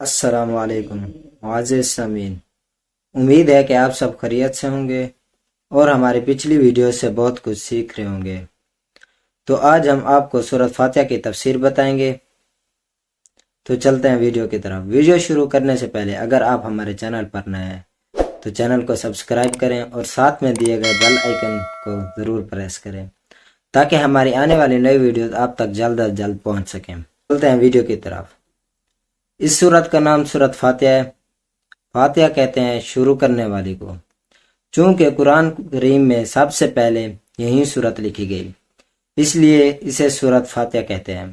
السلام علیکم معزز سامعین، امید ہے کہ آپ سب خیریت سے ہوں گے اور ہماری پچھلی ویڈیو سے بہت کچھ سیکھ رہے ہوں گے۔ تو آج ہم آپ کو سورۃ فاتحہ کی تفسیر بتائیں گے۔ تو چلتے ہیں ویڈیو کی طرف۔ ویڈیو شروع کرنے سے پہلے اگر آپ ہمارے چینل پر نئے ہیں تو چینل کو سبسکرائب کریں اور ساتھ میں دیے گئے بیل آئیکن کو ضرور پریس کریں تاکہ ہماری آنے والی نئی ویڈیوز آپ تک جلد از جلد پہنچ سکیں۔ چلتے ہیں ویڈیو کی طرف۔ اس سورت کا نام سورۃ فاتحہ ہے۔ فاتحہ کہتے ہیں شروع کرنے والی کو، چونکہ قرآن کریم میں سب سے پہلے یہی سورت لکھی گئی، اس لیے اسے سورۃ فاتحہ کہتے ہیں،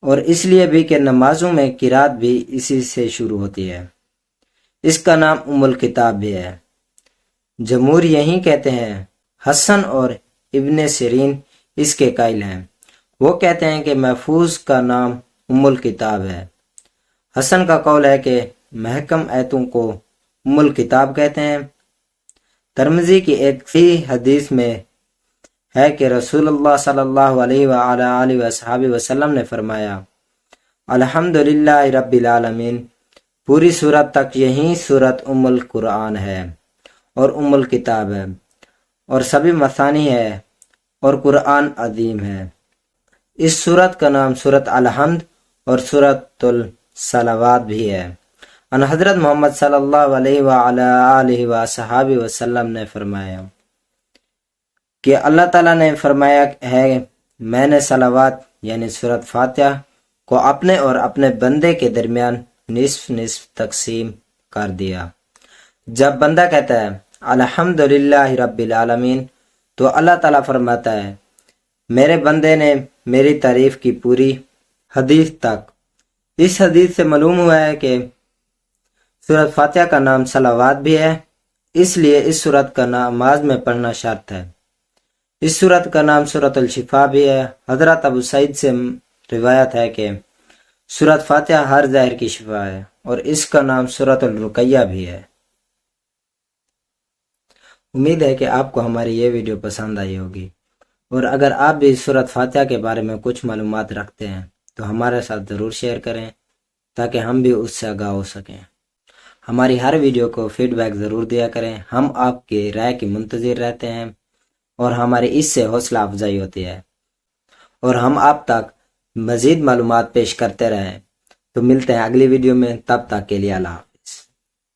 اور اس لیے بھی کہ نمازوں میں قرات بھی اسی سے شروع ہوتی ہے۔ اس کا نام ام الکتاب بھی ہے۔ جمہور یہی کہتے ہیں۔ حسن اور ابن سیرین اس کے قائل ہیں۔ وہ کہتے ہیں کہ محفوظ کا نام ام الکتاب ہے۔ حسن کا قول ہے کہ محکم ایتوں کو ام الکتاب کہتے ہیں۔ ترمذی کی ایک صحیح حدیث میں ہے کہ رسول اللہ صلی اللہ علیہ وآلہ وصحبہ وسلم نے فرمایا، الحمدللہ رب العالمین، پوری سورت تک یہی سورت ام القرآن ہے اور ام الکتاب ہے اور سبھی مثانی ہے اور قرآن عظیم ہے۔ اس سورت کا نام سورت الحمد اور سورت الصلوات بھی ہے۔ ان حضرت محمد صلی اللہ علیہ وآلہ وصحبہ وسلم نے فرمایا کہ اللہ تعالیٰ نے فرمایا ہے، میں نے صلوات یعنی سورۃ فاتحہ کو اپنے اور اپنے بندے کے درمیان نصف نصف تقسیم کر دیا۔ جب بندہ کہتا ہے الحمدللہ رب العالمین تو اللہ تعالیٰ فرماتا ہے، میرے بندے نے میری تعریف کی پوری حدیث تک۔ اس حدیث سے معلوم ہوا ہے کہ سورۃ فاتحہ کا نام صلوات بھی ہے، اس لیے اس سورت کا نماز میں پڑھنا شرط ہے۔ اس سورت کا نام سورۃ الشفاء بھی ہے۔ حضرت ابو سعید سے روایت ہے کہ سورۃ فاتحہ ہر زہر کی شفا ہے، اور اس کا نام سورۃ الرقیہ بھی ہے۔ امید ہے کہ آپ کو ہماری یہ ویڈیو پسند آئی ہوگی، اور اگر آپ بھی سورۃ فاتحہ کے بارے میں کچھ معلومات رکھتے ہیں تو ہمارے ساتھ ضرور شیئر کریں تاکہ ہم بھی اس سے آگاہ ہو سکیں۔ ہماری ہر ویڈیو کو فیڈ بیک ضرور دیا کریں، ہم آپ کی رائے کی منتظر رہتے ہیں اور ہماری اس سے حوصلہ افزائی ہوتی ہے، اور ہم آپ تک مزید معلومات پیش کرتے رہیں۔ تو ملتے ہیں اگلی ویڈیو میں، تب تک کے لیے اللہ حافظ۔